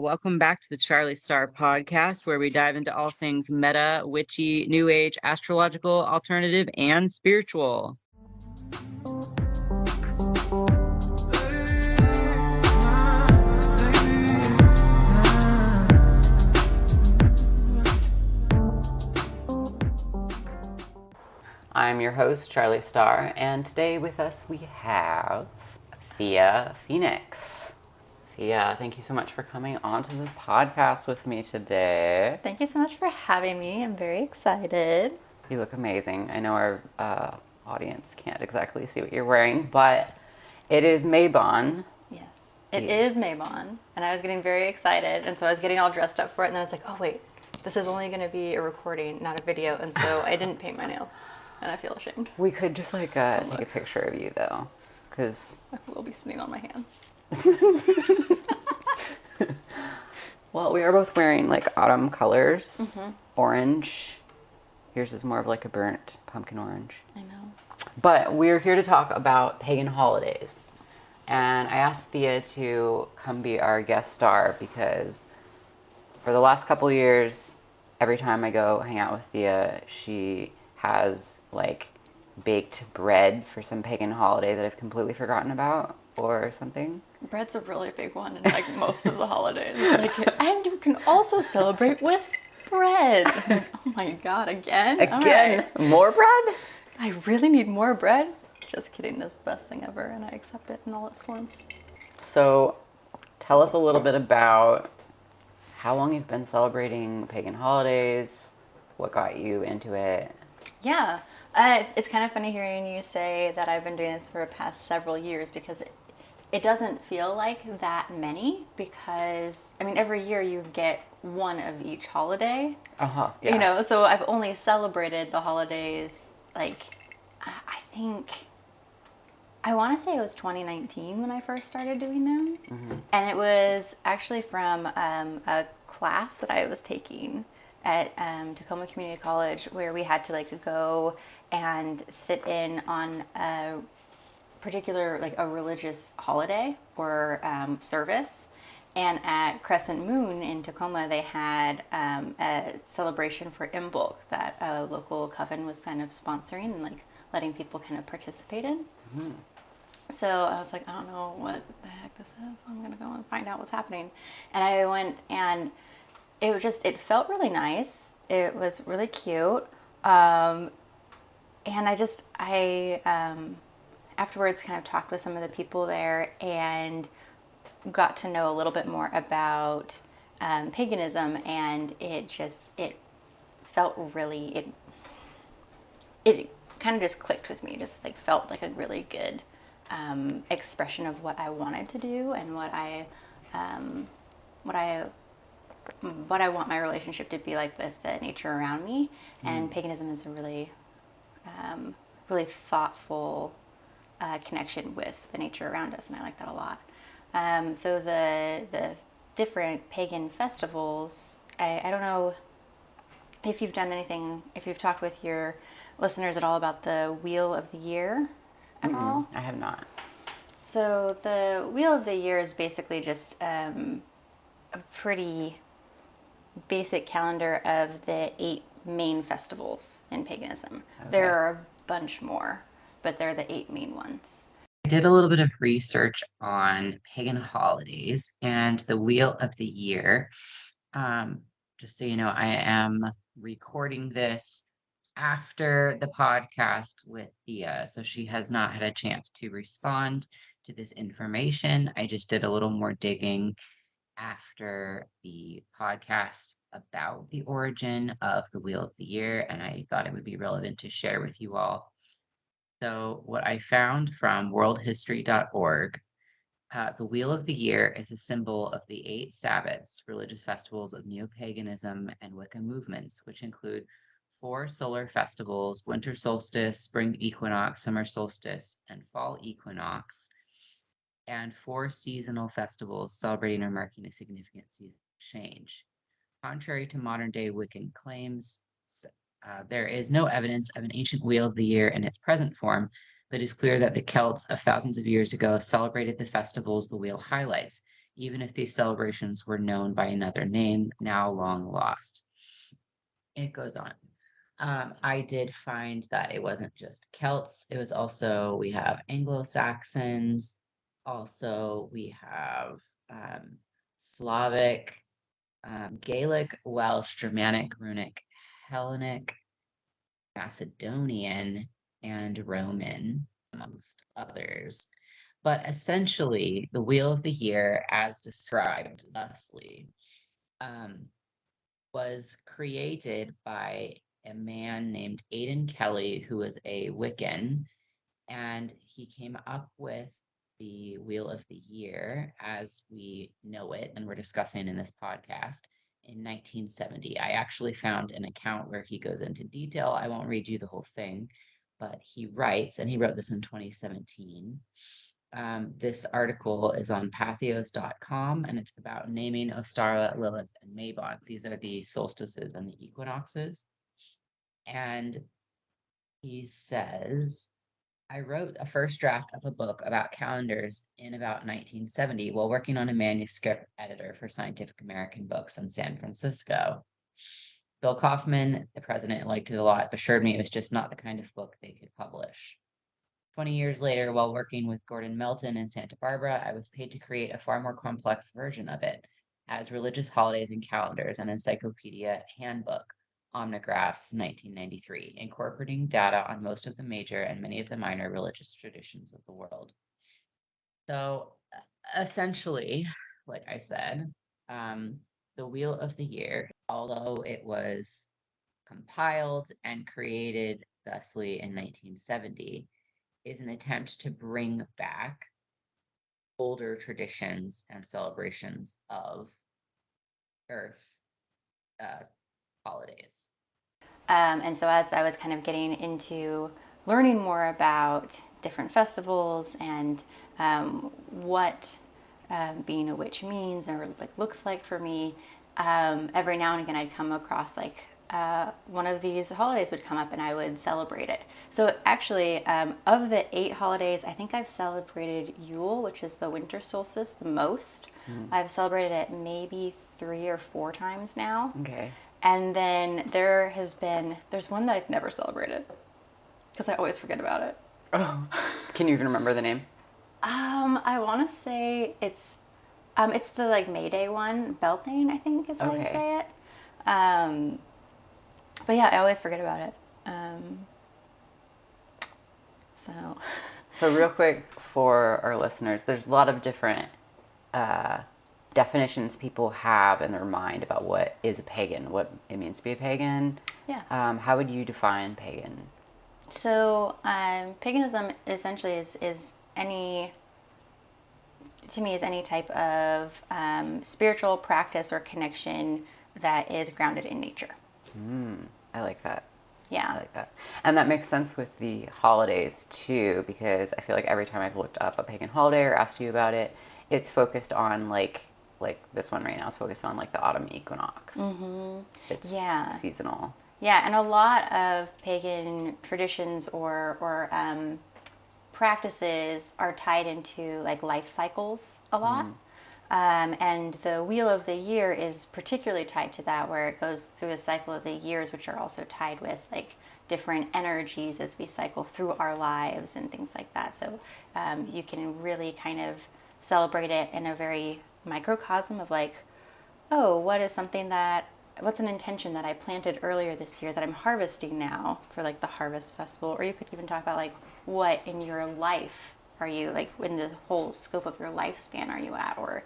Welcome back to the Charlie Star podcast, where we dive into all things meta, witchy, new age, astrological, alternative, and spiritual. I'm your host, Charlie Star, and today with us we have Thea Pheonix. Thea, thank you so much for coming onto the podcast with me today. Thank you so much for having me. I'm very excited. You look amazing. I know our audience can't exactly see what you're wearing, but it is Mabon. Yes, it is Mabon, and I was getting very excited, and so I was getting all dressed up for it, and then I was like, oh wait, this is only going to be a recording, not a video, and so I didn't paint my nails, and I feel ashamed. We could just take a picture of you though, because I will be sitting on my hands. Well, we are both wearing like autumn colors, orange. Yours is more of like a burnt pumpkin orange. I know. But we're here to talk about pagan holidays. And I asked Thea to come be our guest star because for the last couple of years, every time I go hang out with Thea, she has like baked bread for some pagan holiday that I've completely forgotten about or something. Bread's a really big one in like most of the holidays. Like, and you can also celebrate with bread. I'm like, oh my god, again? Again? Right. More bread? I really need more bread? Just kidding, this is the best thing ever, and I accept it in all its forms. So, tell us a little bit about how long you've been celebrating pagan holidays, what got you into it. Yeah, it's kind of funny hearing you say that I've been doing this for the past several years because it doesn't feel like that many because, I mean, every year you get one of each holiday. Yeah. You know, so I've only celebrated the holidays, like, I think, I want to say it was 2019 when I first started doing them. Mm-hmm. And it was actually from a class that I was taking at Tacoma Community College where we had to, like, go and sit in on a particular, like, a religious holiday or service. And at Crescent Moon in Tacoma, they had a celebration for Imbolc that a local coven was kind of sponsoring and like letting people kind of participate in. Mm-hmm. So I was like, I don't know what the heck this is. I'm gonna go and find out what's happening. And I went, and it felt really nice. It was really cute. And I afterwards kind of talked with some of the people there and got to know a little bit more about paganism, and it felt really, it kind of just clicked with me, just like felt like a really good expression of what I wanted to do and what I want my relationship to be like with the nature around me. And paganism is a really really thoughtful connection with the nature around us, and I like that a lot. So the different pagan festivals, I don't know if you've done anything, if you've talked with your listeners at all about the Wheel of the Year at all? I have not. So the Wheel of the Year is basically just a pretty basic calendar of the 8 main festivals in paganism. Okay. There are a bunch more, but they're the 8 main ones. I did a little bit of research on pagan holidays and the Wheel of the Year. Just so you know, I am recording this after the podcast with Thea, so she has not had a chance to respond to this information. I just did a little more digging after the podcast about the origin of the Wheel of the Year, and I thought it would be relevant to share with you all. So what I found from worldhistory.org, the Wheel of the Year is a symbol of the 8 Sabbats, religious festivals of neo-paganism and Wicca movements, which include 4 solar festivals: winter solstice, spring equinox, summer solstice, and fall equinox, and 4 seasonal festivals celebrating or marking a significant season change. Contrary to modern-day Wiccan claims, there is no evidence of an ancient Wheel of the Year in its present form, but it's clear that the Celts of thousands of years ago celebrated the festivals the wheel highlights, even if these celebrations were known by another name, now long lost. It goes on. I did find that it wasn't just Celts, it was also, we have Anglo-Saxons, also we have um, Slavic, Gaelic, Welsh, Germanic, Runic, Hellenic, Macedonian, and Roman, amongst others. But essentially, the Wheel of the Year, as described thusly, um, was created by a man named Aidan Kelly, who was a Wiccan, and he came up with the Wheel of the Year as we know it and we're discussing in this podcast in 1970. I actually found an account where he goes into detail. I won't read you the whole thing, but he writes, and he wrote this in 2017. This article is on pathos.com and it's about naming Ostara, Lilith, and Mabon. These are the solstices and the equinoxes. And he says, I wrote a first draft of a book about calendars in about 1970 while working on a manuscript editor for Scientific American Books in San Francisco. Bill Kaufman, the president, liked it a lot, but assured me it was just not the kind of book they could publish. 20 years later, while working with Gordon Melton in Santa Barbara, I was paid to create a far more complex version of it as Religious Holidays and Calendars, an encyclopedia handbook, Omnigraphs, 1993, incorporating data on most of the major and many of the minor religious traditions of the world. So essentially, like I said, the Wheel of the Year, although it was compiled and created thusly in 1970, is an attempt to bring back older traditions and celebrations of Earth uh, holidays. And so as I was kind of getting into learning more about different festivals and what being a witch means or like looks like for me, every now and again I'd come across like one of these holidays would come up and I would celebrate it. So actually, of the 8 holidays, I think I've celebrated Yule, which is the winter solstice, the most. I've celebrated it maybe 3 or 4 times now. Okay. And then there's one that I've never celebrated because I always forget about it. Oh, can you even remember the name? I want to say it's the like May Day one, Beltane, I think is how you Okay. say it. But yeah, I always forget about it. So So real quick for our listeners, there's a lot of different definitions people have in their mind about what is a pagan, what it means to be a pagan. yeah. How would you define pagan? So paganism essentially is any to me is any type of spiritual practice or connection that is grounded in nature. I like that. Yeah. I like that. And that makes sense with the holidays too, because I feel like every time I've looked up a pagan holiday or asked you about it, it's focused on like this one right now is focused on like the autumn equinox. Mm-hmm. It's seasonal. Yeah, and a lot of pagan traditions or practices are tied into like life cycles a lot. And the Wheel of the Year is particularly tied to that, where it goes through the cycle of the years, which are also tied with like different energies as we cycle through our lives and things like that. So you can really kind of celebrate it in a very microcosm of like, oh, what's an intention that I planted earlier this year that I'm harvesting now for like the harvest festival? Or you could even talk about like what in your life are you like in the whole scope of your lifespan are you at? Or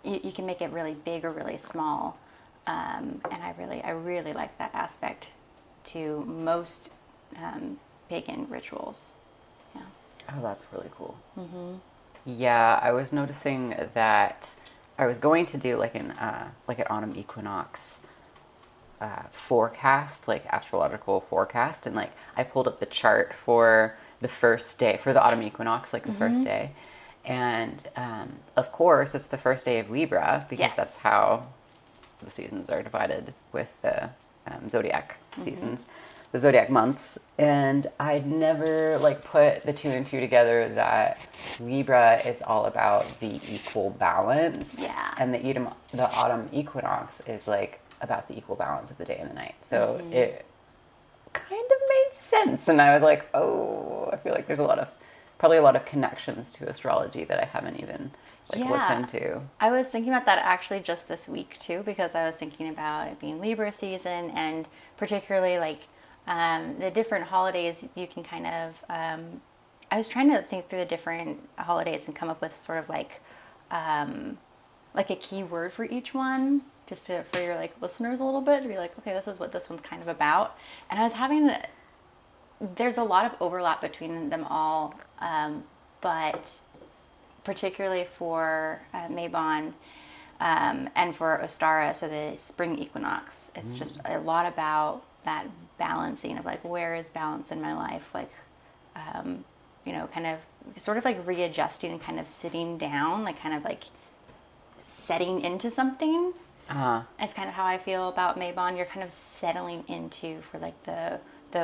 you can make it really big or really small. And I really like that aspect to most pagan rituals. Yeah. Oh, that's really cool. Yeah, I was noticing that I was going to do like an autumn equinox forecast, like astrological forecast, and like I pulled up the chart for the first day for the autumn equinox, like the first day, and of course it's the first day of Libra because that's how the seasons are divided with the zodiac seasons. the zodiac months, and I'd never like put the two and two together that Libra is all about the equal balance, Yeah. and the autumn equinox is like about the equal balance of the day and the night. So it kind of made sense, and I was like, oh, I feel like there's probably a lot of connections to astrology that I haven't even looked into. I was thinking about that actually just this week too, because I was thinking about it being Libra season, and particularly like the different holidays you can kind of. I was trying to think through the different holidays and come up with sort of like a key word for each one, just for your like listeners a little bit to be like, okay, this is what this one's kind of about. And I was having, there's a lot of overlap between them all, but particularly for Mabon and for Ostara, so the spring equinox, it's just a lot about that balancing of like, where is balance in my life? Like, kind of sort of like readjusting and kind of sitting down, like kind of like setting into something. It's kind of how I feel about Mabon. You're kind of settling into for like the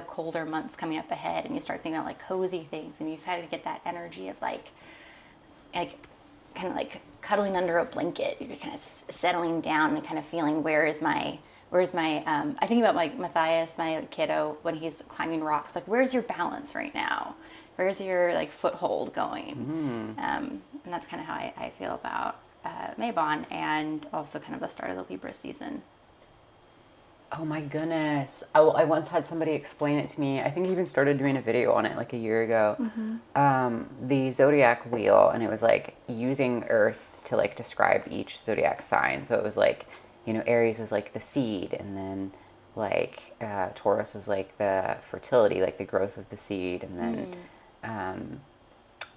colder months coming up ahead, and you start thinking about like cozy things, and you kind of get that energy of like kind of like cuddling under a blanket. You're kind of settling down and kind of feeling where's my I think about like Matthias, my kiddo, when he's climbing rocks, like where's your balance right now? Where's your like foothold going? And that's kind of how I feel about Mabon, and also kind of the start of the Libra season. Oh my goodness. I once had somebody explain it to me. I think I even started doing a video on it like a year ago. The zodiac wheel, and it was like using Earth to like describe each zodiac sign. So it was like, Aries was like the seed, and then like Taurus was like the fertility, like the growth of the seed, and then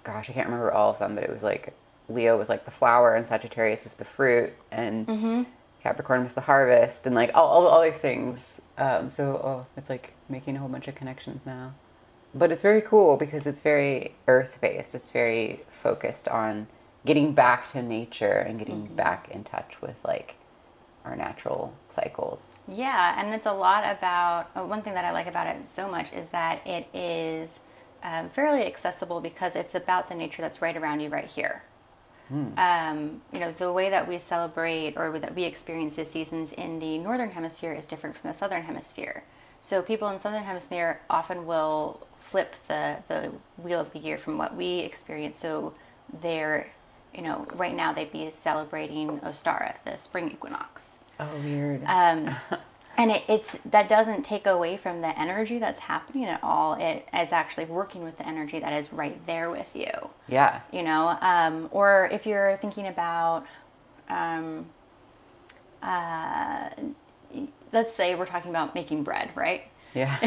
gosh, I can't remember all of them, but it was like Leo was like the flower, and Sagittarius was the fruit, and Capricorn was the harvest, and like all these things. It's like making a whole bunch of connections now. But it's very cool because it's very earth-based. It's very focused on getting back to nature and getting back in touch with like our natural cycles. Yeah, and it's a lot about, one thing that I like about it so much is that it is fairly accessible because it's about the nature that's right around you right here. The way that we celebrate or that we experience the seasons in the northern hemisphere is different from the southern hemisphere. So people in the southern hemisphere often will flip the wheel of the year from what we experience. So they're, right now they'd be celebrating Ostara, the spring equinox. Oh, weird. And it's that doesn't take away from the energy that's happening at all. It is actually working with the energy that is right there with you. Yeah. Or if you're thinking about, let's say we're talking about making bread, right? Yeah.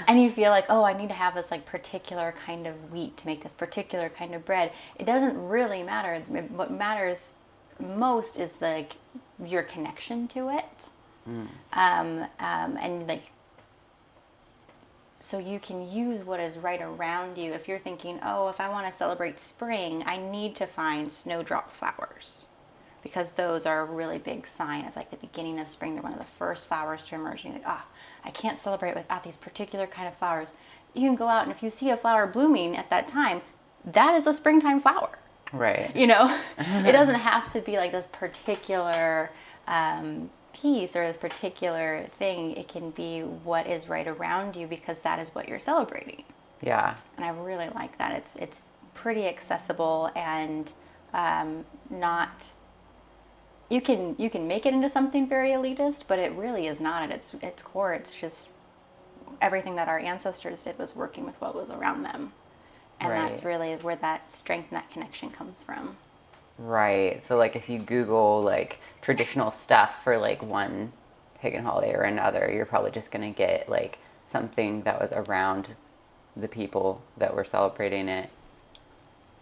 And you feel like, oh, I need to have this like particular kind of wheat to make this particular kind of bread. It doesn't really matter. What matters most is like your connection to it. And like, so you can use what is right around you. If you're thinking, oh, if I want to celebrate spring, I need to find snowdrop flowers, because those are a really big sign of like the beginning of spring. They're one of the first flowers to emerge. And you're like, I can't celebrate without these particular kind of flowers. You can go out, and if you see a flower blooming at that time, that is a springtime flower. Right. It doesn't have to be like this particular piece or this particular thing. It can be what is right around you, because that is what you're celebrating. Yeah. And I really like that. It's pretty accessible, and not, you can make it into something very elitist, but it really is not at its core. It's just everything that our ancestors did was working with what was around them. And that's really where that strength and that connection comes from. Right. So like if you Google like traditional stuff for like one pagan holiday or another, you're probably just going to get like something that was around the people that were celebrating it.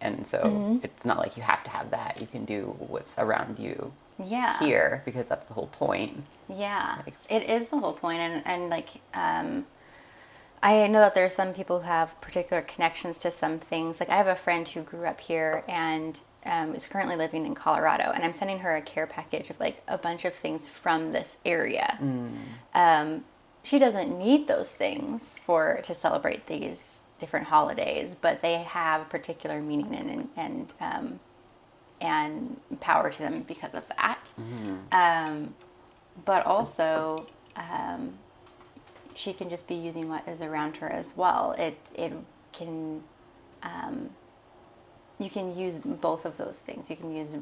And so it's not like you have to have that. You can do what's around you here, because that's the whole point. Yeah, like, it is the whole point. And like, I know that there's some people who have particular connections to some things. Like I have a friend who grew up here and is currently living in Colorado, and I'm sending her a care package of like a bunch of things from this area. she doesn't need those things to celebrate these different holidays, but they have particular meaning and power to them because of that. But also, she can just be using what is around her as well. It can, you can use both of those things. You can use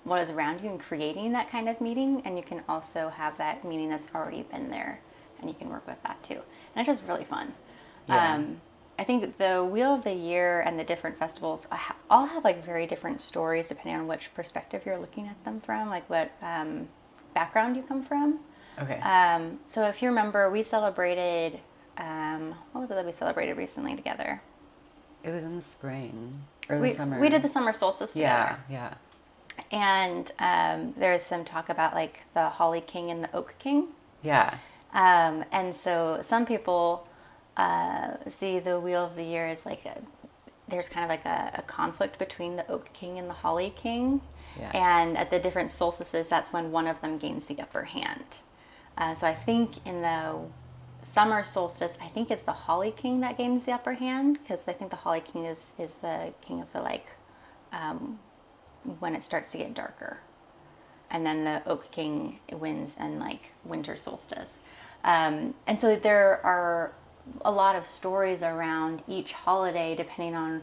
what is around you in creating that kind of meaning, and you can also have that meaning that's already been there, and you can work with that too. And it's just really fun. Yeah. I think the Wheel of the Year and the different festivals all have like very different stories depending on which perspective you're looking at them from, like what background you come from. Okay. So if you remember, we celebrated, what was it that we celebrated recently together? It was in the spring or the summer. We did the summer solstice together. Yeah. And there was some talk about like the Holly King and the Oak King. Yeah. And so some people see the Wheel of the Year as like there's kind of like a conflict between the Oak King and the Holly King. Yeah. And at the different solstices, that's when one of them gains the upper hand. So I think in the summer solstice, I think it's the Holly King that gains the upper hand, because I think the Holly King is the king of the like when it starts to get darker. And then the Oak King wins in like winter solstice. And so there are a lot of stories around each holiday depending on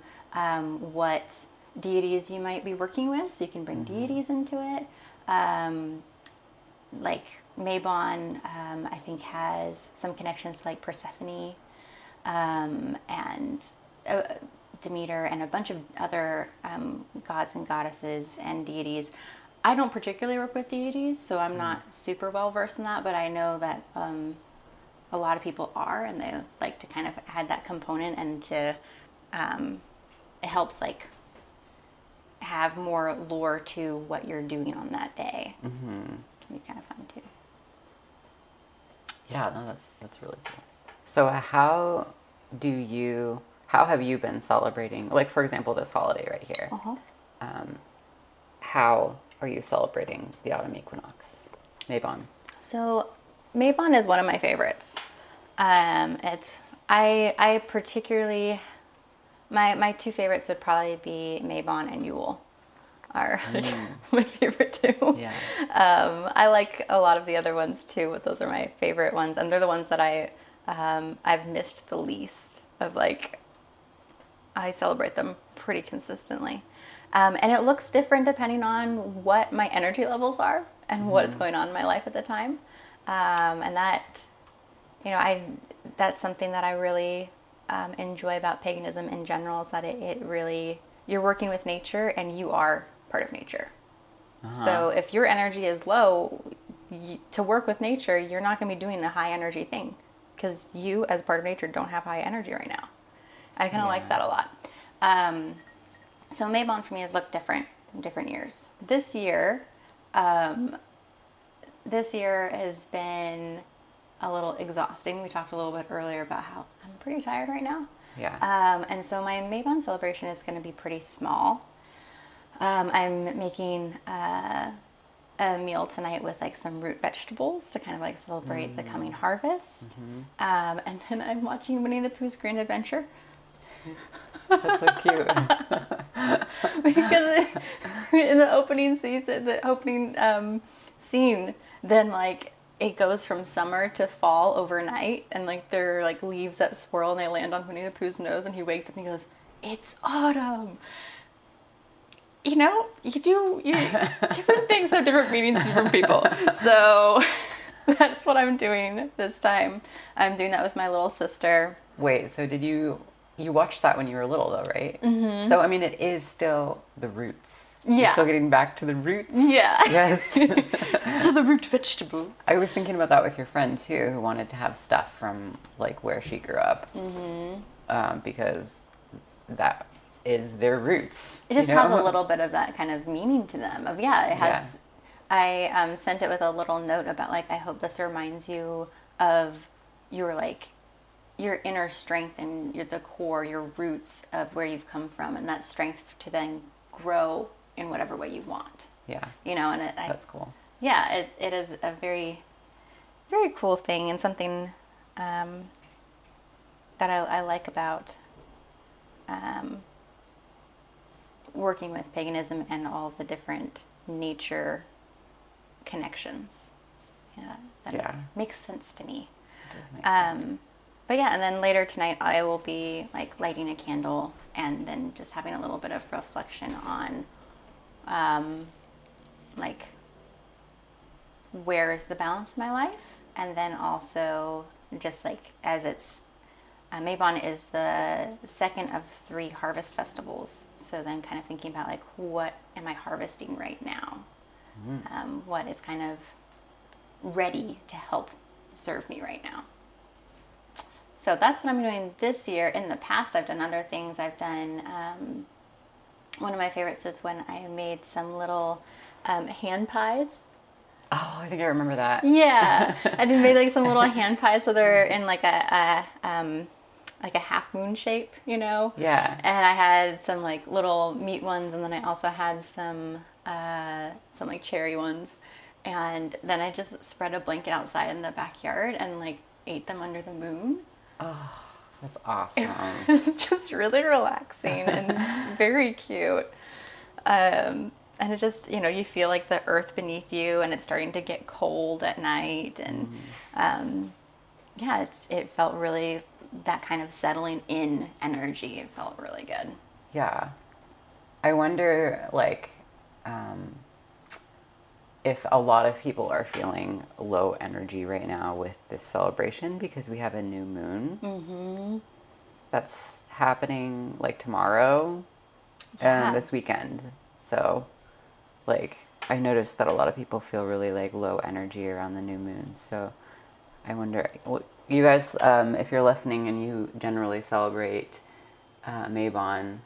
what deities you might be working with. So you can bring deities into it. Like Mabon, I think has some connections to like Persephone and Demeter and a bunch of other gods and goddesses and deities. I don't particularly work with deities, so I'm not super well versed in that, but I know that a lot of people are, and they like to kind of add that component, and to it helps like have more lore to what you're doing on that day. Can be kind of fun too. Yeah, no, that's really cool. So how have you been celebrating, like for example, this holiday right here? How are you celebrating the autumn equinox? Mabon. So Mabon is one of my favorites. I particularly, my two favorites would probably be Mabon and Yule are my favorite too. Yeah. I like a lot of the other ones too, but those are my favorite ones, and they're the ones that I've missed the least of. Like, I celebrate them pretty consistently. And it looks different depending on what my energy levels are and what's going on in my life at the time. And that, that's something that I really enjoy about paganism in general, is that it really, you're working with nature and you are part of nature. So if your energy is low, to work with nature, you're not going to be doing a high energy thing, because you as part of nature don't have high energy right now. I kind of like that a lot. So Mabon for me has looked different in different years. This year has been a little exhausting. We talked a little bit earlier about how I'm pretty tired right now. Yeah. And so my Mabon celebration is going to be pretty small. I'm making a meal tonight with like some root vegetables to kind of like celebrate the coming harvest. And then I'm watching Winnie the Pooh's Grand Adventure. That's so cute. Because in the opening scene, then like it goes from summer to fall overnight, and like there are like leaves that swirl and they land on Winnie the Pooh's nose, and he wakes up and he goes, "It's autumn." Different things have different meanings to different people. So that's what I'm doing this time. I'm doing that with my little sister. Wait, so you watched that when you were little though, right? So I mean, it is still the roots. Yeah. You're still getting back to the roots. Yeah. Yes. To the root vegetables. I was thinking about that with your friend too, who wanted to have stuff from like where she grew up, because that is their roots. It just has a little bit of that kind of meaning to them. It has. Yeah. I sent it with a little note about like, I hope this reminds you of your inner strength and the core, your roots of where you've come from, and that strength to then grow in whatever way you want. Yeah. That's cool. Yeah, it is a very, very cool thing, and something that I like about working with paganism and all of the different nature connections. Yeah, that makes sense to me. It does make sense. But yeah, and then later tonight I will be like lighting a candle and then just having a little bit of reflection on like where is the balance in my life, and then also just like as it's Mabon is the second of 3 harvest festivals, so then kind of thinking about like what am I harvesting right now, what is kind of ready to help serve me right now. So that's what I'm doing this year. In the past, I've done other things. I've done, one of my favorites is when I made some little hand pies. Oh, I think I remember that. Yeah, I made like some little hand pies, so they're in like a half moon shape, you know. Yeah. And I had some like little meat ones, and then I also had some like cherry ones, and then I just spread a blanket outside in the backyard and like ate them under the moon. Oh, that's awesome. It's just really relaxing and very cute. And it just, you know, you feel like the earth beneath you, and it's starting to get cold at night. And yeah, it felt really that kind of settling in energy. It felt really good. Yeah. I wonder, like, if a lot of people are feeling low energy right now with this celebration because we have a new moon that's happening like tomorrow and this weekend. So, like, I noticed that a lot of people feel really like low energy around the new moon. So, I wonder, you guys, if you're listening and you generally celebrate Mabon,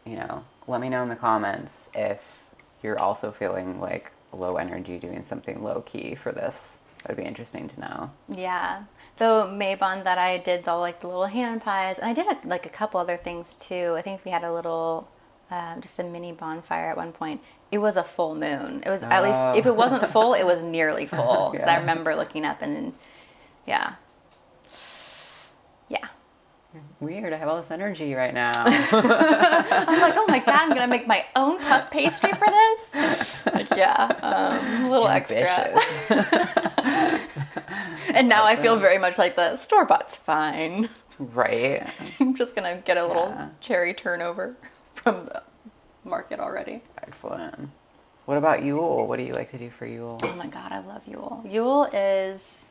you know, let me know in the comments if you're also feeling like low energy doing something low key for this. It would be interesting to know. Yeah. The Mabon that I did, the little hand pies, and I did like a couple other things too. I think we had a little, just a mini bonfire at one point. It was a full moon. It was at least, if it wasn't full, it was nearly full. Because I remember looking up and yeah. Weird, I have all this energy right now. I'm like, oh my God, I'm going to make my own puff pastry for this? Like, yeah, a little extra. And now I feel very much like the store-bought's fine. Right. I'm just going to get a little cherry turnover from the market already. Excellent. What about Yule? What do you like to do for Yule? Oh my God, I love Yule. Yule is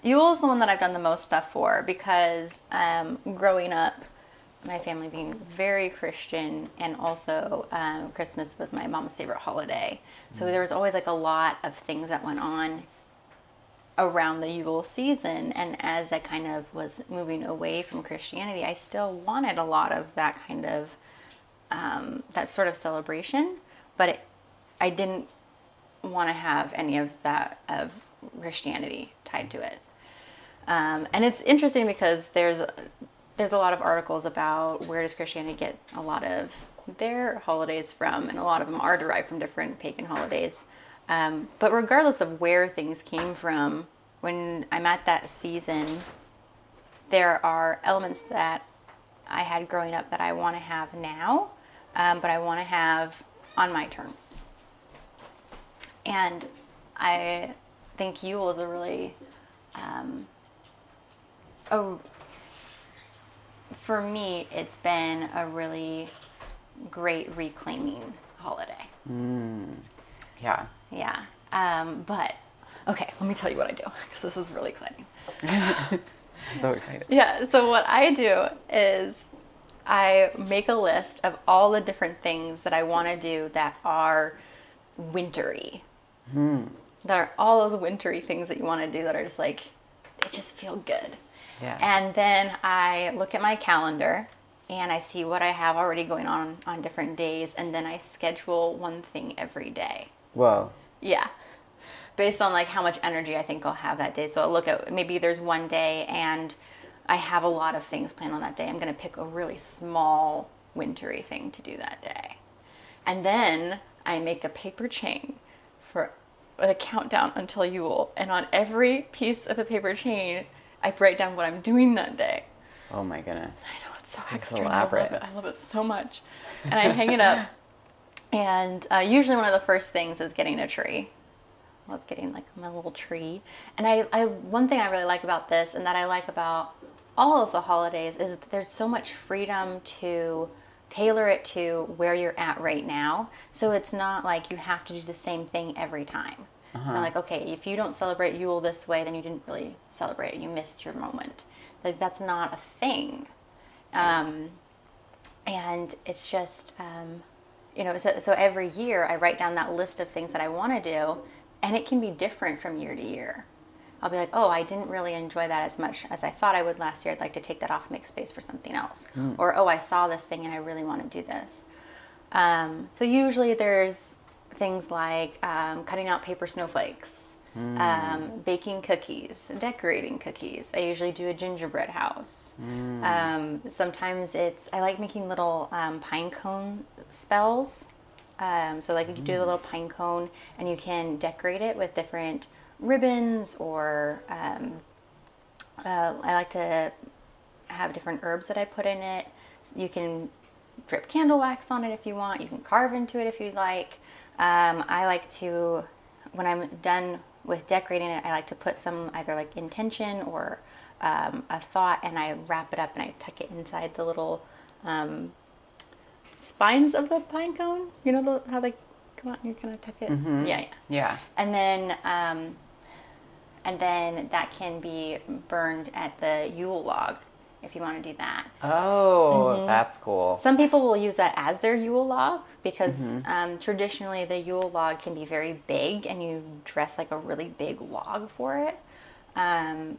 the one that I've done the most stuff for because growing up, my family being very Christian, and also Christmas was my mom's favorite holiday. So there was always like a lot of things that went on around the Yule season. And as I kind of was moving away from Christianity, I still wanted a lot of that kind of, that sort of celebration. But I didn't want to have any of that of Christianity tied to it. And it's interesting because there's a lot of articles about where does Christianity get a lot of their holidays from, and a lot of them are derived from different pagan holidays. But regardless of where things came from, when I'm at that season, there are elements that I had growing up that I want to have now, but I want to have on my terms. And I think Yule is a really for me, it's been a really great reclaiming holiday. Yeah. Yeah. But, okay, let me tell you what I do, because this is really exciting. So excited. Yeah, so what I do is I make a list of all the different things that I want to do that are wintry. That are all those wintry things that you want to do that are just like, they just feel good. Yeah. And then I look at my calendar and I see what I have already going on different days, and then I schedule one thing every day. Whoa. Yeah. Based on like how much energy I think I'll have that day. So I'll look at, maybe there's one day and I have a lot of things planned on that day. I'm going to pick a really small wintry thing to do that day. And then I make a paper chain for the countdown until Yule. And on every piece of a paper chain, I write down what I'm doing that day. Oh my goodness. I know, it's so This is extra. And elaborate. I love it so much. And I hang it up. And usually one of the first things is getting a tree. I love getting like my little tree. And one thing I really like about this, and that I like about all of the holidays, is that there's so much freedom to tailor it to where you're at right now. So it's not like you have to do the same thing every time. It's not like, okay, if you don't celebrate Yule this way, then you didn't really celebrate it. You missed your moment. Like, that's not a thing. And it's just, so every year I write down that list of things that I want to do, and it can be different from year to year. I'll be like, oh, I didn't really enjoy that as much as I thought I would last year. I'd like to take that off and make space for something else. Or, oh, I saw this thing and I really want to do this. So usually there's things like cutting out paper snowflakes, baking cookies, decorating cookies. I usually do a gingerbread house. Sometimes I like making little pine cone spells. So like you do a little pine cone and you can decorate it with different ribbons, or I like to have different herbs that I put in it. You can drip candle wax on it if you want. You can carve into it if you'd like. I like to, when I'm done with decorating it, I like to put some either like intention or a thought, and I wrap it up and I tuck it inside the little spines of the pine cone. You know how they come out and you kind of tuck it? Yeah. And then that can be burned at the Yule log if you want to do that. Oh, that's cool. Some people will use that as their Yule log because traditionally the Yule log can be very big and you dress like a really big log for it. And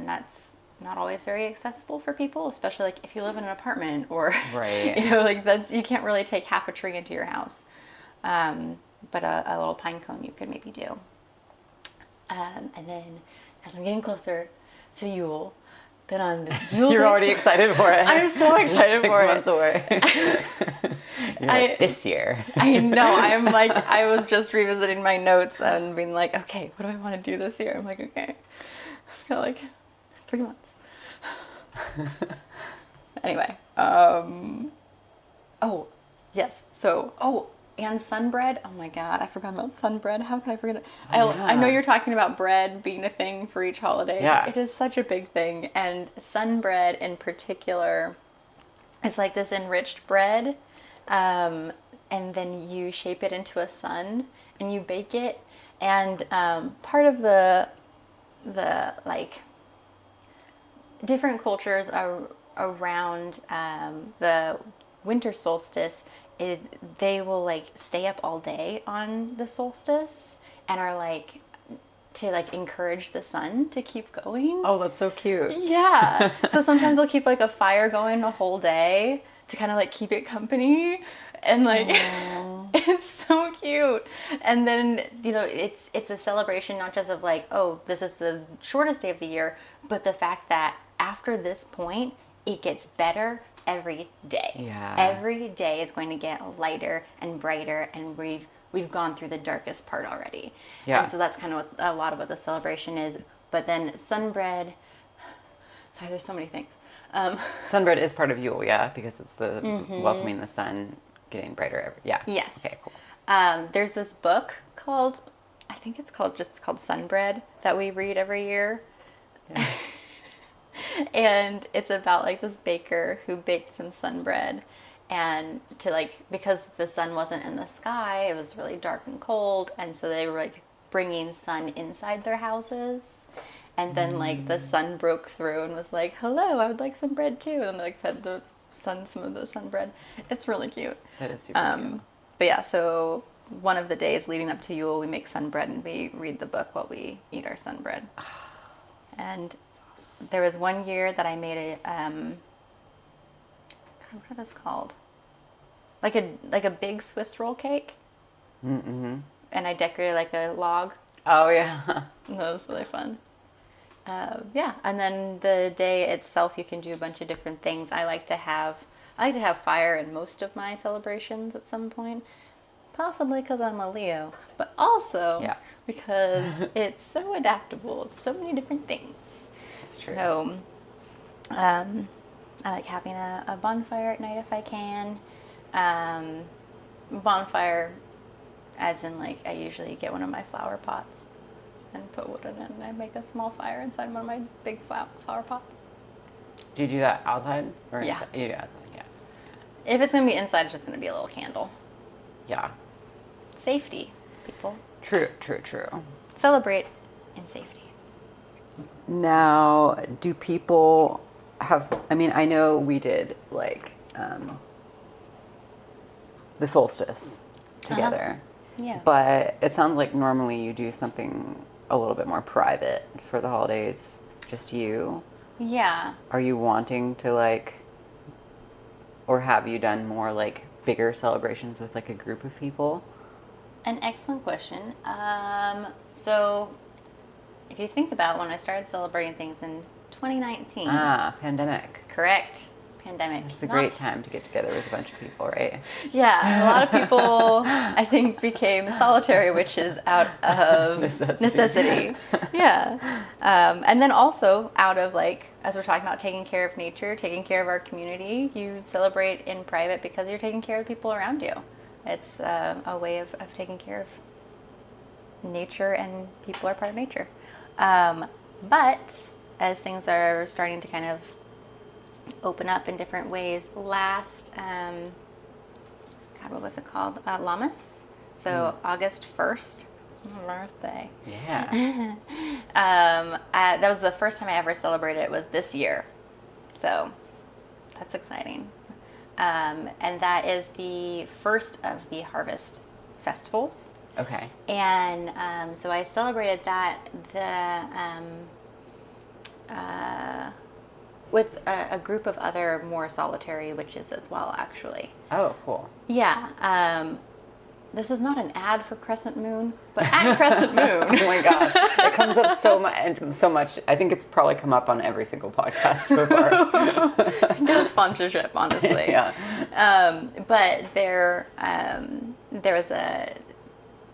that's not always very accessible for people, especially like if you live in an apartment or, right. like you can't really take half a tree into your house. But a little pine cone you could maybe do. And then as I'm getting closer to Yule, then on Yule You're already excited for it. I'm so excited for it. 6 months away. You're like, this year. I know. I'm like, I was just revisiting my notes and being like, okay, what do I want to do this year? I'm like, okay, I've got like 3 months. Anyway, oh yes. So, and sunbread. Oh my God, I forgot about sunbread. How can I forget it? I know you're talking about bread being a thing for each holiday. Yeah. It is such a big thing. And sunbread in particular is like this enriched bread. And then you shape it into a sun and you bake it. And part of the like different cultures are around the winter solstice, they will like stay up all day on the solstice and are like to like encourage the sun to keep going. Oh, that's so cute. Yeah. So sometimes they'll keep like a fire going the whole day to kind of like keep it company, and like it's so cute. And then it's a celebration not just of like, oh, this is the shortest day of the year, but the fact that after this point it gets better every day. Yeah. Every day is going to get lighter and brighter, and we've gone through the darkest part already. Yeah. And so that's kind of what a lot of what the celebration is. But then sunbread, sorry, there's so many things. Sunbread is part of Yule, yeah, because it's the welcoming the sun, getting brighter. Yeah. Yes. Okay, cool. There's this book called, I think it's called Sunbread, that we read every year. Yeah. And it's about like this baker who baked some sunbread, and because the sun wasn't in the sky, it was really dark and cold, and so they were like bringing sun inside their houses, and then like the sun broke through and was like, hello, I would like some bread too, and then they like fed the sun some of the sunbread. It's really cute. That is super cute. But yeah, so one of the days leading up to Yule, we make sunbread and we read the book while we eat our sunbread. And there was one year that I made a, what are those called? Like a big Swiss roll cake. Mm-hmm. And I decorated like a log. Oh yeah. And that was really fun. Yeah, and then the day itself, you can do a bunch of different things. I like to have fire in most of my celebrations at some point. Possibly because I'm a Leo, but also because it's so adaptable. So many different things. That's true. So, I like having a bonfire at night if I can. Bonfire, as in like I usually get one of my flower pots and put wood in it, and I make a small fire inside one of my big flower pots. Do you do that outside or Yeah. inside? You do outside, yeah. If it's gonna be inside, it's just gonna be a little candle. Yeah. Safety, people. True. Celebrate in safety. Now, do people have, I mean, I know we did like the solstice together, Yeah. but it sounds like normally you do something a little bit more private for the holidays, just you. Yeah. Are you wanting to like, or have you done more like bigger celebrations with like a group of people? An excellent question. So, if you think about when I started celebrating things in 2019. Pandemic. Correct. Pandemic. It's a great time to get together with a bunch of people, right? Yeah, a lot of people, I think, became solitary witches out of necessity. Yeah. And then also out of, like, as we're talking about taking care of nature, taking care of our community, you celebrate in private because you're taking care of the people around you. It's a way of taking care of nature, and people are part of nature. But as things are starting to kind of open up in different ways, last, God, what was it called? Lammas. So August 1st, my birthday. Yeah. That was the first time I ever celebrated it, was this year. So that's exciting. And that is the first of the harvest festivals. Okay. And so I celebrated that with a group of other more solitary witches as well, actually. Oh, cool. Yeah. This is not an ad for Crescent Moon, but at Crescent Moon. Oh my God. It comes up so much. I think it's probably come up on every single podcast so far. Get a sponsorship, honestly. Yeah. But there was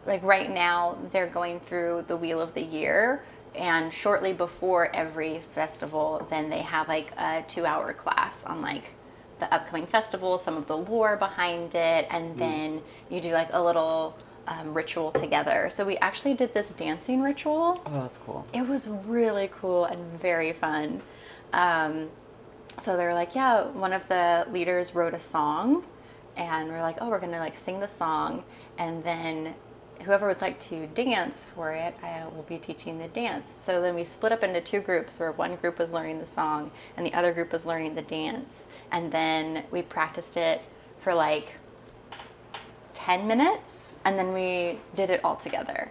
like right now they're going through the Wheel of the Year, and shortly before every festival, then they have like a 2-hour class on like the upcoming festival, some of the lore behind it, and then you do like a little ritual together. So we actually did this dancing ritual. Oh, that's cool. It was really cool and very fun. So they were like, yeah, one of the leaders wrote a song, and we're like, oh, we're gonna like sing the song, and then whoever would like to dance for it, I will be teaching the dance. So then we split up into 2 groups, where one group was learning the song and the other group was learning the dance. And then we practiced it for like 10 minutes, and then we did it all together.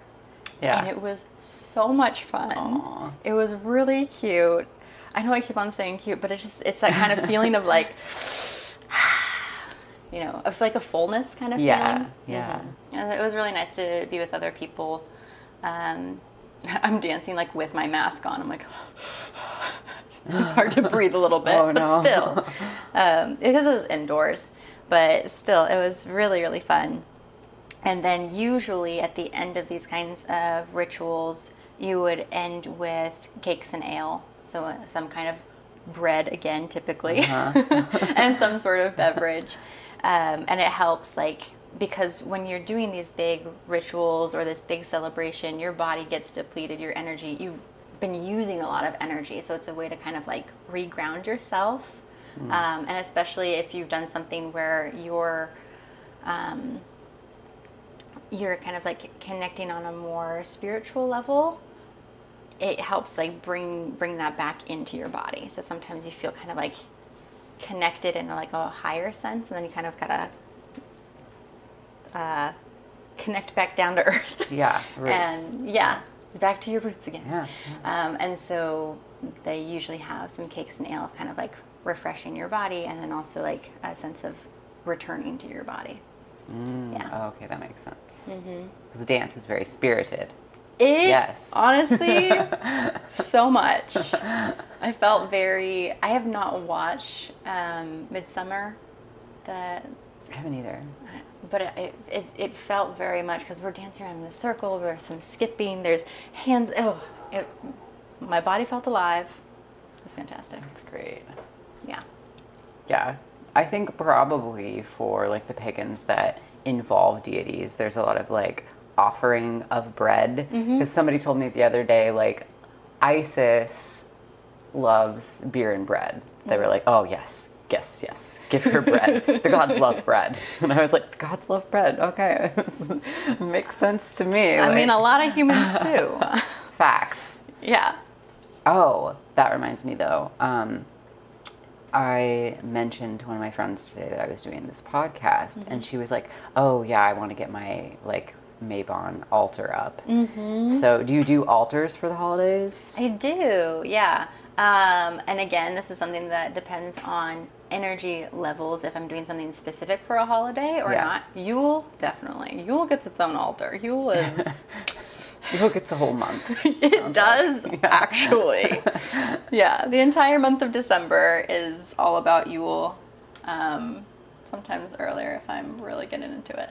Yeah. And it was so much fun. Aww. It was really cute. I know I keep on saying cute, but it's that kind of feeling of like, you know, of like a fullness kind of feeling. Yeah. And it was really nice to be with other people. I'm dancing like with my mask on. I'm like, it's hard to breathe a little bit, but still, because it was indoors, but still, it was really, really fun. And then usually at the end of these kinds of rituals, you would end with cakes and ale. So some kind of bread again, typically, and some sort of beverage. And it helps, like, because when you're doing these big rituals or this big celebration, your body gets depleted, your energy, you've been using a lot of energy. So it's a way to kind of like reground yourself. And especially if you've done something where you're kind of like connecting on a more spiritual level, it helps like bring that back into your body. So sometimes you feel kind of like connected in like a higher sense, and then you kind of gotta connect back down to earth. Yeah, roots. And yeah, back to your roots again. Yeah. And so they usually have some cakes and ale, kind of like refreshing your body, and then also like a sense of returning to your body. Yeah. Oh, okay, that makes sense. Because the dance is very spirited. Yes. Honestly, so much. I felt I have not watched Midsummer. I haven't either. But it felt very much, because we're dancing around in a circle, there's some skipping, there's hands. My body felt alive. was fantastic. That's great. Yeah. Yeah. I think probably for like the pagans that involve deities, there's a lot of like offering of bread. Because somebody told me the other day, like, Isis loves beer and bread. They were like, oh, yes, yes, yes, give her bread. The gods love bread. And I was like, the gods love bread. Okay. Makes sense to me. I like, mean, a lot of humans too. facts. Yeah. Oh, that reminds me though. I mentioned to one of my friends today that I was doing this podcast, and she was like, "Oh yeah, I want to get my like Mabon altar up." So, do you do altars for the holidays? I do, yeah. And again, this is something that depends on energy levels, if I'm doing something specific for a holiday or Yeah. not. Yule, definitely. Yule gets its own altar. Yule is... Yule gets a whole month. It does, actually. Yeah, the entire month of December is all about Yule. Sometimes earlier if I'm really getting into it.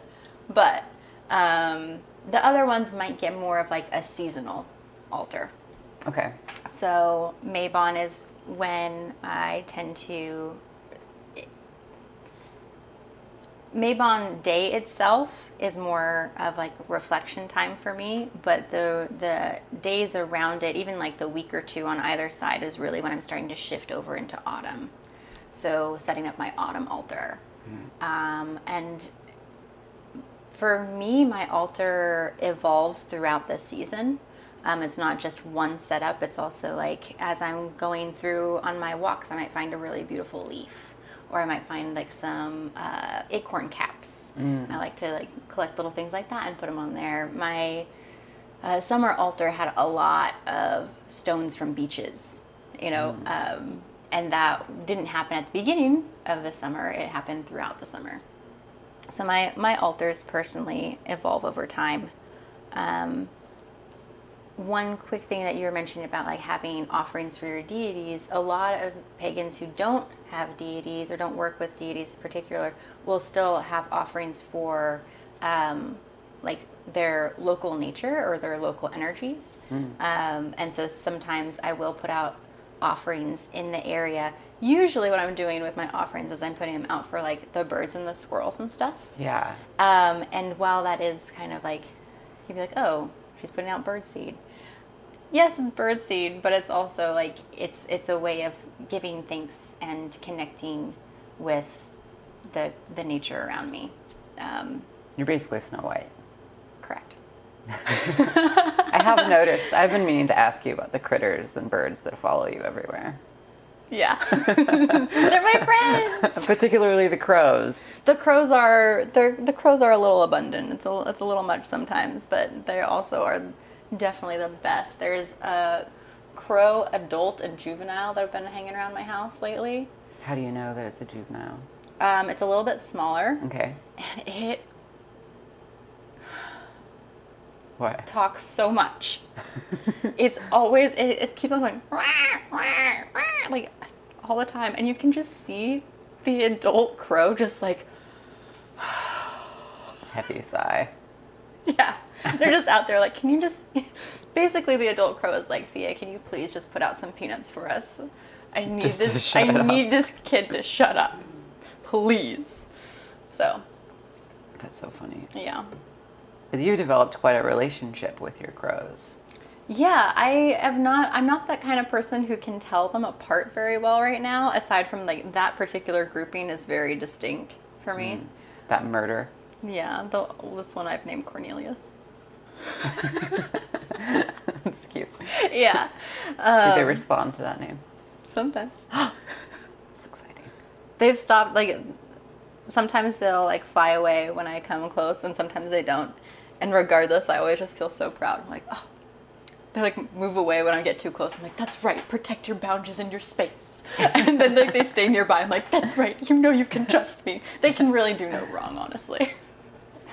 But the other ones might get more of like a seasonal altar. Okay. So Mabon is when I tend to... Mabon Day itself is more of like reflection time for me, but the days around it, even like the week or two on either side, is really when I'm starting to shift over into autumn. So setting up my autumn altar. And for me, my altar evolves throughout the season. It's not just one setup. It's also like as I'm going through on my walks, I might find a really beautiful leaf. Or I might find like some acorn caps. I like to like collect little things like that and put them on there. My summer altar had a lot of stones from beaches, you know, and that didn't happen at the beginning of the summer. It happened throughout the summer. So my altars personally evolve over time. One quick thing that you were mentioning about like having offerings for your deities, a lot of pagans who don't have deities or don't work with deities in particular will still have offerings for like their local nature or their local energies. And so sometimes I will put out offerings in the area. Usually what I'm doing with my offerings is I'm putting them out for like the birds and the squirrels and stuff. Yeah. And while that is kind of like, you'd be like, oh, she's putting out bird seed. Yes, it's bird seed, but it's also like it's a way of giving thanks and connecting with the nature around me. You're basically Snow White. Correct. I have noticed, I've been meaning to ask you about the critters and birds that follow you everywhere. Yeah. They're my friends. Particularly the crows. The crows are a little abundant. It's a little much sometimes, but they also are definitely the best. There's a crow adult and juvenile that have been hanging around my house lately. How do you know that it's a juvenile? It's a little bit smaller. Okay. And it What? talks so much. It's always, it keeps on going, "Wah, wah, wah," like all the time. And you can just see the adult crow just like, Heavy sigh. yeah. They're just out there like, can you just, basically the adult crow is like, Thea, can you please just put out some peanuts for us? I need Just to this, shut I up. need this kid to shut up. Please. So, That's so funny. yeah. Because you developed quite a relationship with your crows. Yeah, I'm not that kind of person who can tell them apart very well right now, aside from like that particular grouping is very distinct for me. That murder. Yeah, the oldest one I've named Cornelius. That's cute. Yeah. Do they respond to that name? Sometimes. That's exciting. They've stopped, like, sometimes they'll like fly away when I come close and sometimes they don't. And regardless, I always just feel so proud. I'm like, oh. They like move away when I get too close. I'm like, that's right, protect your boundaries and your space. And then like they stay nearby. I'm like, that's right, you know you can trust me. They can really do no wrong, honestly.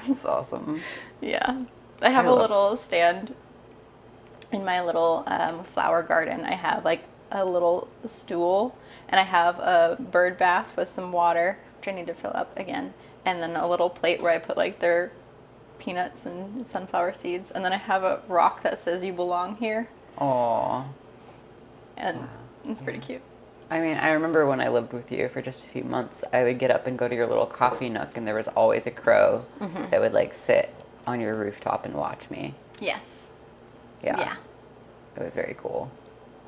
That's awesome. Yeah. I have a little stand in my little flower garden. I have like a little stool and I have a bird bath with some water, which I need to fill up again. And then a little plate where I put like their peanuts and sunflower seeds. And then I have a rock that says you belong here. Aww. And It's pretty cute. I mean, I remember when I lived with you for just a few months, I would get up and go to your little coffee nook, and there was always a crow that would like sit on your rooftop and watch me. Yes. Yeah. Yeah. It was very cool.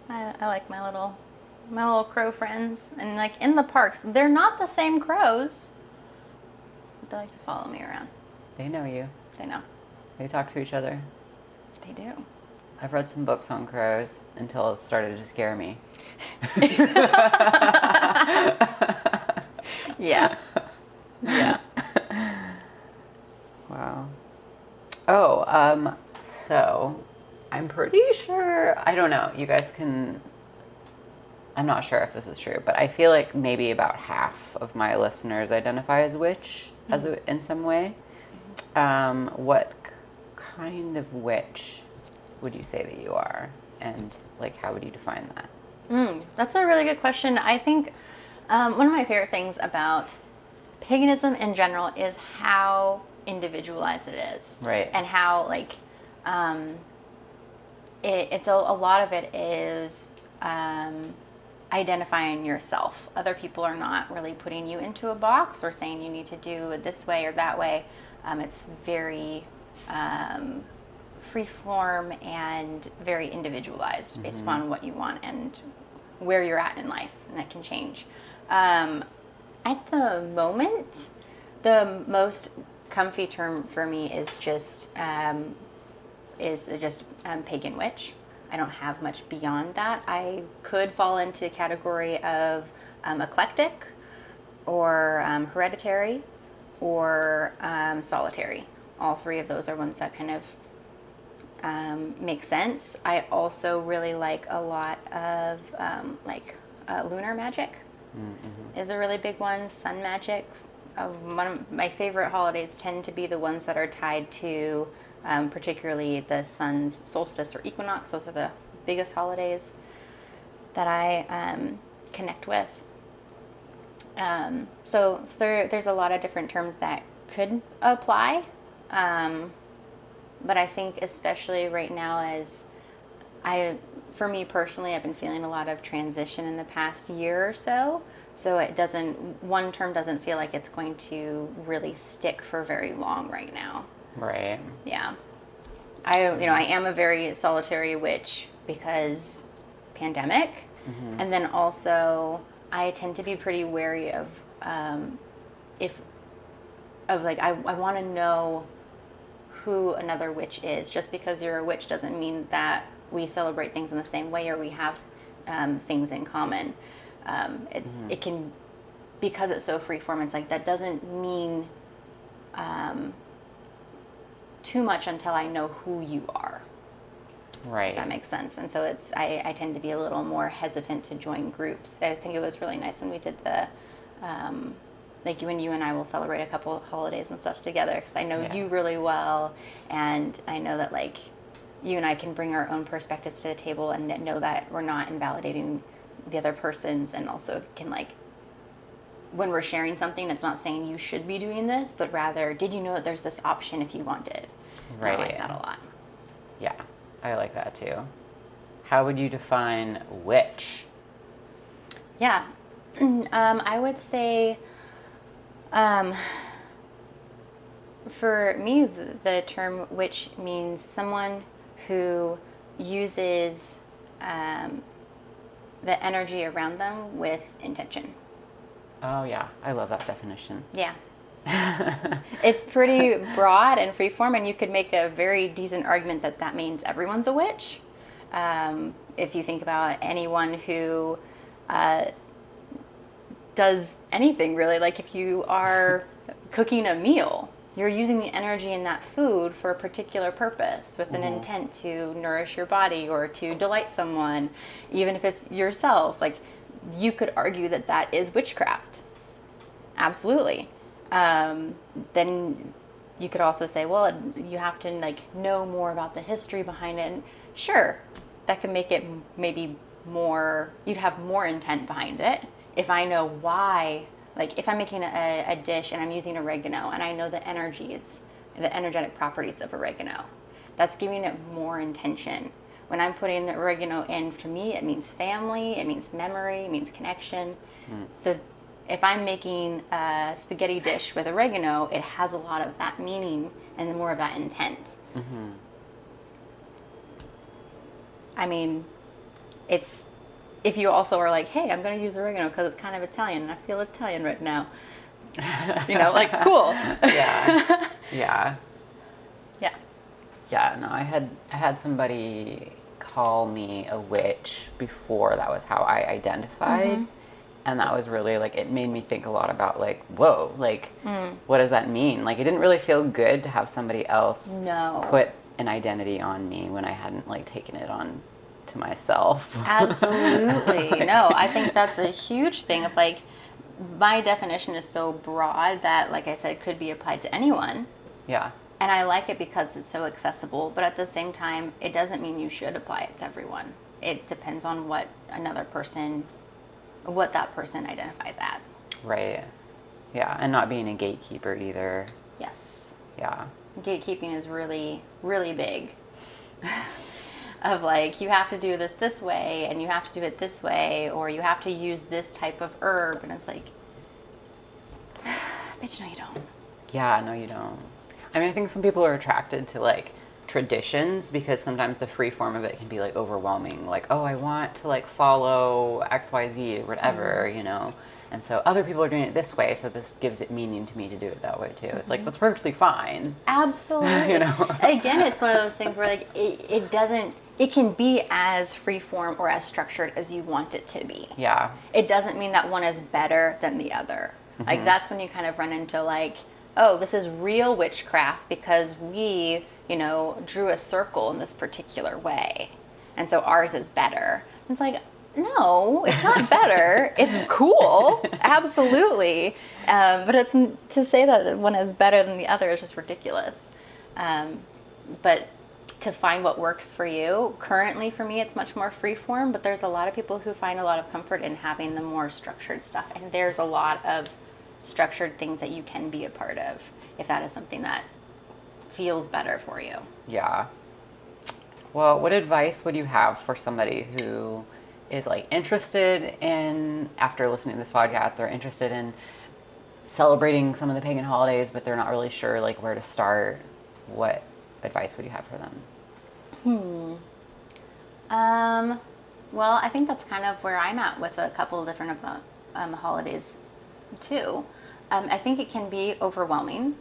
I like my little crow friends, and like in the parks, they're not the same crows. They like to follow me around. They know you. They know. They talk to each other. They do. I've read some books on crows until it started to scare me. Yeah. Yeah. Wow. Oh, so I'm pretty sure, I don't know, you guys can, I'm not sure if this is true, but I feel like maybe about half of my listeners identify as witch in some way. What kind of witch would you say that you are? And like, how would you define that? That's a really good question. I think one of my favorite things about paganism in general is how individualized it is. Right. And how, like, it's a lot of it is identifying yourself. Other people are not really putting you into a box or saying you need to do it this way or that way. It's very free form and very individualized based upon what you want and where you're at in life, and that can change. At the moment, the most comfy term for me is just pagan witch. I don't have much beyond that. I could fall into a category of eclectic, or hereditary, or solitary. All three of those are ones that kind of make sense. I also really like a lot of lunar magic is a really big one. Sun magic. One of my favorite holidays tend to be the ones that are tied to particularly the sun's solstice or equinox. Those are the biggest holidays that I connect with. So there's a lot of different terms that could apply. But I think especially right now, for me personally, I've been feeling a lot of transition in the past year or so. So one term doesn't feel like it's going to really stick for very long right now. Right. Yeah. I am a very solitary witch because pandemic. And then also I tend to be pretty wary of, I want to know who another witch is. Just because you're a witch doesn't mean that we celebrate things in the same way or we have things in common. It can, because it's so freeform, it's like that doesn't mean too much until I know who you are. Right. If that makes sense. And so I tend to be a little more hesitant to join groups. I think it was really nice when we did the when you and I will celebrate a couple of holidays and stuff together, because I know you really well, and I know that like you and I can bring our own perspectives to the table and know that we're not invalidating the other person's, and also can like, when we're sharing something, it's not saying you should be doing this, but rather, did you know that there's this option if you wanted? Right. And I like that a lot. Yeah, I like that too. How would you define witch? Yeah, I would say, for me, the term witch means someone who uses the energy around them with intention. Oh yeah, I love that definition. Yeah. It's pretty broad and freeform, and you could make a very decent argument that means everyone's a witch. If you think about anyone who does anything really, like if you are cooking a meal, you're using the energy in that food for a particular purpose with an intent to nourish your body or to delight someone, even if it's yourself. Like, you could argue that is witchcraft. Absolutely. Then you could also say, well, you have to like know more about the history behind it. And sure, that could make it maybe more, you'd have more intent behind it. If I know why, like if I'm making a dish and I'm using oregano and I know the energetic properties of oregano, that's giving it more intention. When I'm putting the oregano in, to me, it means family, it means memory, it means connection. So if I'm making a spaghetti dish with oregano, it has a lot of that meaning and more of that intent. I mean, it's, if you also are like, hey, I'm going to use oregano because it's kind of Italian and I feel Italian right now. Like, cool. Yeah. Yeah. Yeah. Yeah, no, I had somebody call me a witch before that was how I identified. And that was really like, it made me think a lot about like, whoa, like, what does that mean? Like, it didn't really feel good to have somebody else put an identity on me when I hadn't like taken it on to myself. Absolutely. No, I think that's a huge thing of like, my definition is so broad that, like I said, it could be applied to anyone. Yeah. And I like it because it's so accessible, but at the same time, it doesn't mean you should apply it to everyone. It depends on what that person identifies as. Right. Yeah, and not being a gatekeeper either. Yes. Yeah. Gatekeeping is really, really big. Of like, you have to do this way, and you have to do it this way, or you have to use this type of herb, and it's like, bitch, no you don't. Yeah, no you don't. I mean, I think some people are attracted to like traditions because sometimes the free form of it can be like overwhelming. Like, oh, I want to like follow XYZ or whatever, you know. And so other people are doing it this way, so this gives it meaning to me to do it that way too. It's like, that's perfectly fine. Absolutely. You know? Again, it's one of those things where like it can be as free form or as structured as you want it to be. Yeah. It doesn't mean that one is better than the other. Like, that's when you kind of run into like, oh, this is real witchcraft because we, drew a circle in this particular way. And so ours is better. And it's like, no, it's not better. It's cool. Absolutely. But it's to say that one is better than the other is just ridiculous. But to find what works for you, currently for me, it's much more free form, but there's a lot of people who find a lot of comfort in having the more structured stuff. And there's a lot of structured things that you can be a part of if that is something that feels better for you. Yeah. Well, what advice would you have for somebody who is like interested in, after listening to this podcast, they're interested in celebrating some of the pagan holidays, but they're not really sure like where to start? What advice would you have for them? Well, I think that's kind of where I'm at with a couple of different of the holidays too. I think it can be overwhelming,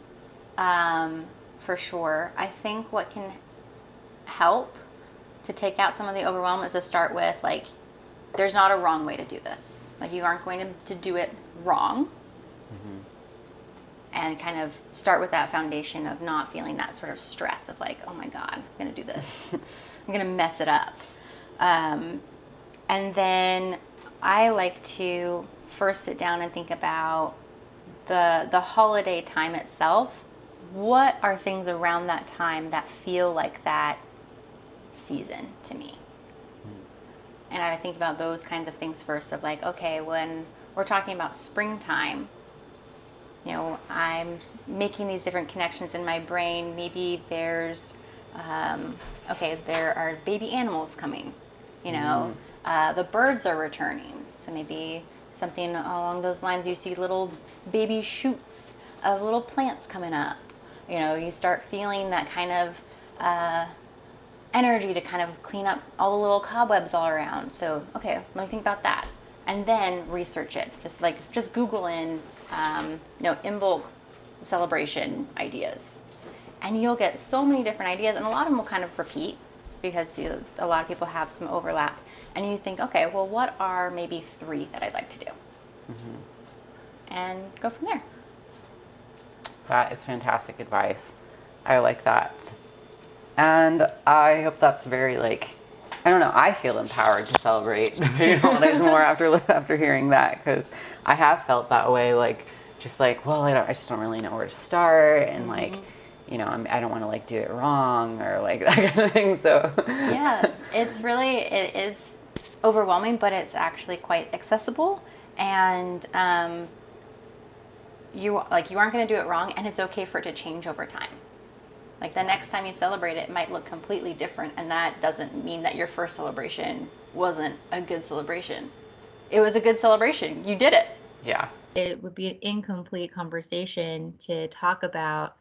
for sure. I think what can help to take out some of the overwhelm is to start with like, there's not a wrong way to do this. Like, you aren't going to do it wrong. And kind of start with that foundation of not feeling that sort of stress of like, oh my God, I'm going to do this. I'm going to mess it up. And then I like to first sit down and think about the holiday time itself. What are things around that time that feel like that season to me? And I think about those kinds of things first of like, okay, when we're talking about springtime, I'm making these different connections in my brain. Maybe there's, there are baby animals coming, the birds are returning. So maybe something along those lines, you see little baby shoots of little plants coming up. You start feeling that kind of energy to kind of clean up all the little cobwebs all around. So, okay, let me think about that. And then research it. Just Google in, Imbolc celebration ideas. And you'll get so many different ideas, and a lot of them will kind of repeat because a lot of people have some overlap. And you think, okay, well, what are maybe 3 that I'd like to do? And go from there. That is fantastic advice. I like that. And I hope that's very I don't know, I feel empowered to celebrate the pagan holidays more after hearing that, because I have felt that way, I just don't really know where to start, and I don't want to do it wrong or that kind of thing. So yeah, it is overwhelming, but it's actually quite accessible, and you aren't going to do it wrong, and it's okay for it to change over time. Like the next time you celebrate it, it might look completely different, and that doesn't mean that your first celebration wasn't a good celebration. It was a good celebration. You did it. Yeah. It would be an incomplete conversation to talk about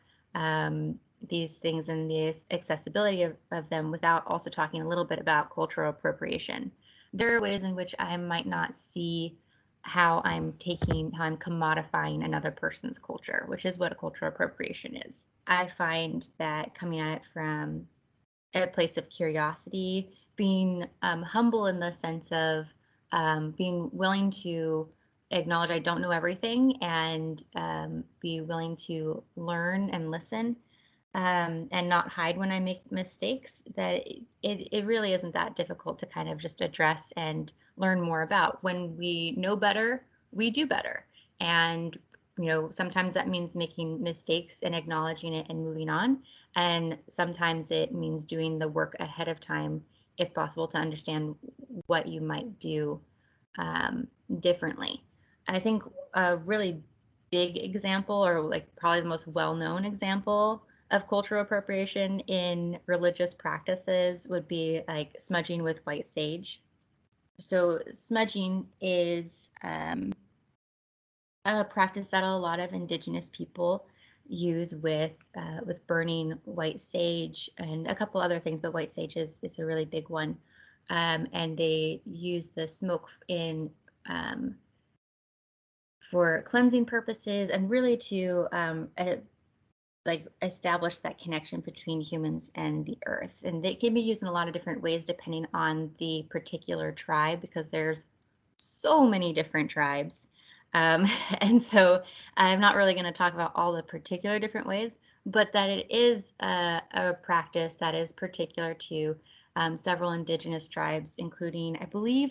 these things and the accessibility of them without also talking a little bit about cultural appropriation. There are ways in which I might not see how I'm commodifying another person's culture, which is what a cultural appropriation is. I find that coming at it from a place of curiosity, being humble in the sense of being willing to acknowledge I don't know everything and be willing to learn and listen and not hide when I make mistakes, that it really isn't that difficult to kind of just address and learn more about. When we know better, we do better. And, sometimes that means making mistakes and acknowledging it and moving on. And sometimes it means doing the work ahead of time, if possible, to understand what you might do differently. I think a really big example, or like probably the most well-known example of cultural appropriation in religious practices, would be like smudging with white sage. So smudging is a practice that a lot of indigenous people use with burning white sage and a couple other things, but white sage is a really big one. And they use the smoke in for cleansing purposes and really to like establish that connection between humans and the earth. And they can be used in a lot of different ways depending on the particular tribe, because there's so many different tribes. Um, and so I'm not really going to talk about all the particular different ways, but that it is a practice that is particular to several indigenous tribes, including, I believe,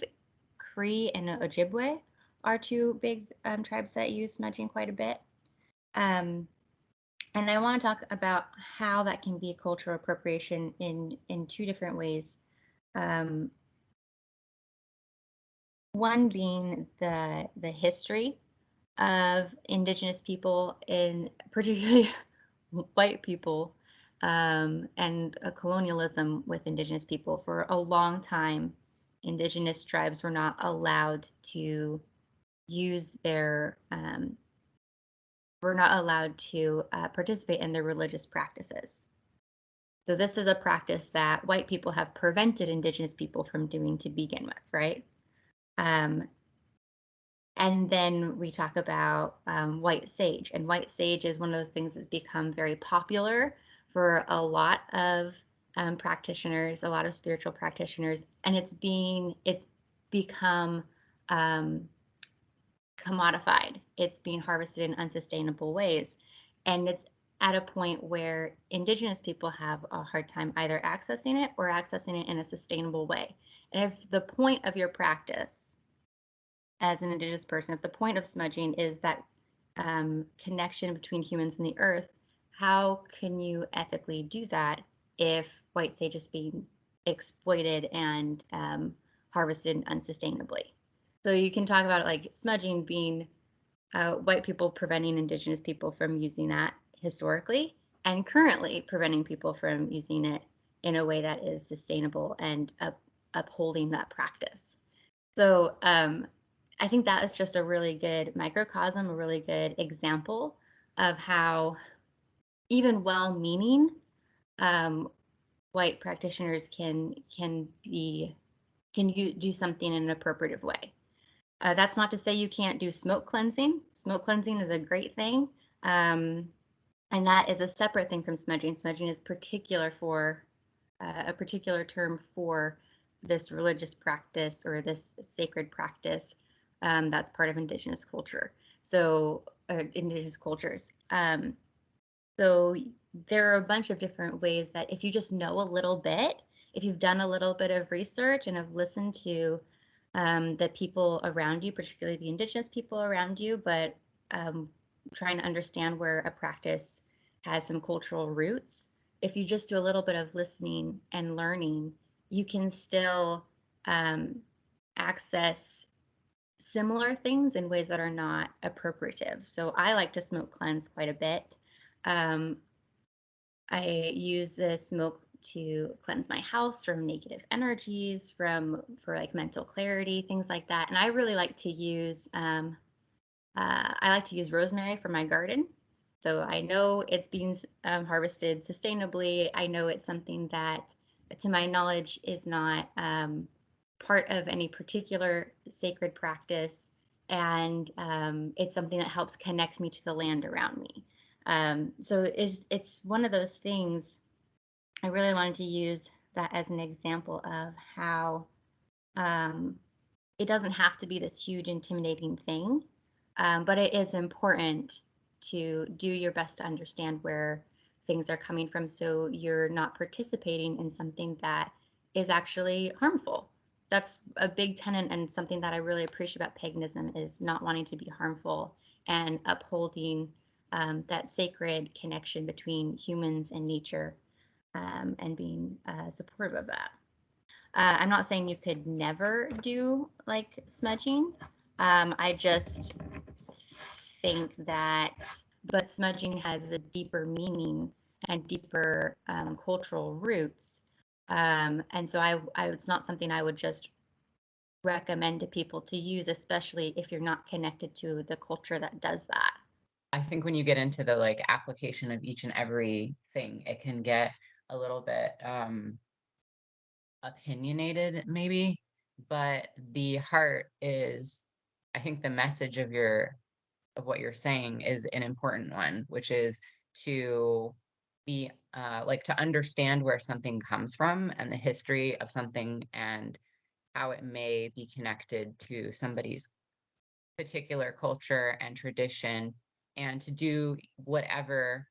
Cree and Ojibwe are two big tribes that use smudging quite a bit. Um, and I want to talk about how that can be cultural appropriation in two different ways. Um, one being the history of indigenous people, in particularly white people, and colonialism with indigenous people. For a long time, indigenous tribes were not allowed to use their were not allowed to participate in their religious practices. So this is a practice that white people have prevented indigenous people from doing to begin with, right? Um, and then we talk about white sage, and white sage is one of those things that's become very popular for a lot of practitioners, a lot of spiritual practitioners, and it's become um, commodified. It's being harvested in unsustainable ways. And it's at a point where indigenous people have a hard time either accessing it or accessing it in a sustainable way. And if the point of your practice as an indigenous person, if the point of smudging is that connection between humans and the earth, how can you ethically do that if white sage is being exploited and harvested unsustainably? So you can talk about like smudging being white people preventing indigenous people from using that historically, and currently preventing people from using it in a way that is sustainable and upholding that practice. So I think that is just a really good microcosm, a really good example of how even well-meaning um, white practitioners can you do something in an appropriate way. That's not to say you can't do smoke cleansing. Smoke cleansing is a great thing. And that is a separate thing from smudging. Smudging is particular for a particular term for this religious practice or this sacred practice that's part of indigenous culture. So, indigenous cultures. So there are a bunch of different ways that if you just know a little bit, if you've done a little bit of research and have listened to the people around you, particularly the indigenous people around you, but trying to understand where a practice has some cultural roots. If you just do a little bit of listening and learning, you can still access similar things in ways that are not appropriative. So I like to smoke cleanse quite a bit. Um, I use the smoke to cleanse my house from negative energies, for like mental clarity, things like that. And I really like to use I like to use rosemary for my garden. So I know it's being harvested sustainably. I know it's something that, to my knowledge, is not part of any particular sacred practice. And it's something that helps connect me to the land around me. So it's one of those things. I really wanted to use that as an example of how um, it doesn't have to be this huge, intimidating thing, but it is important to do your best to understand where things are coming from so you're not participating in something that is actually harmful. That's a big tenet and something that I really appreciate about paganism is not wanting to be harmful and upholding that sacred connection between humans and nature, and being supportive of that. I'm not saying you could never do like smudging. I just think that, but smudging has a deeper meaning and deeper cultural roots. And so it's not something I would just recommend to people to use, especially if you're not connected to the culture that does that. I think when you get into the like application of each and every thing, it can get a little bit opinionated maybe, but the heart is, I think the message of what you're saying is an important one, which is to be like to understand where something comes from and the history of something and how it may be connected to somebody's particular culture and tradition, and to do whatever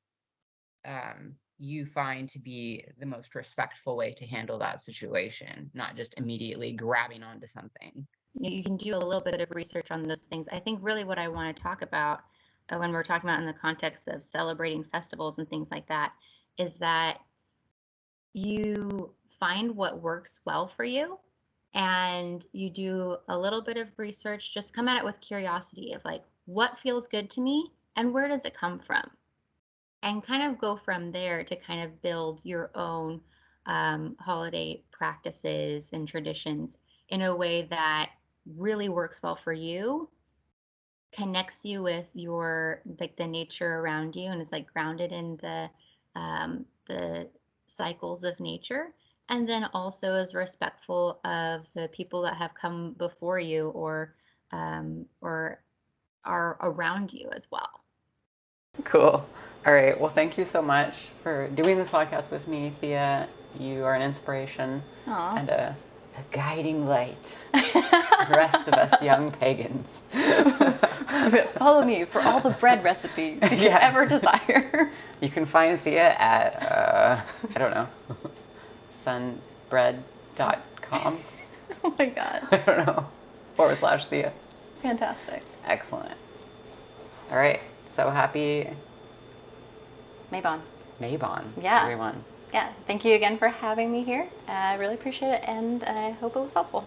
you find to be the most respectful way to handle that situation, not just immediately grabbing onto something. You can do a little bit of research on those things. I think really what I want to talk about when we're talking about in the context of celebrating festivals and things like that is that you find what works well for you and you do a little bit of research. Just come at it with curiosity of like, what feels good to me and where does it come from? And kind of go from there to kind of build your own holiday practices and traditions in a way that really works well for you, connects you with your like the nature around you, and is like grounded in the cycles of nature, and then also is respectful of the people that have come before you or are around you as well. Cool. All right. Well, thank you so much for doing this podcast with me, Thea. You are an inspiration Aw. and a guiding light for the rest of us young pagans. Follow me for all the bread recipes you could Yes. ever desire. You can find Thea at, I don't know, sunbread.com. Oh my god. I don't know, /Thea. Fantastic. Excellent. All right. So happy Mabon. Mabon, Yeah. everyone. Yeah, thank you again for having me here. I really appreciate it and I hope it was helpful.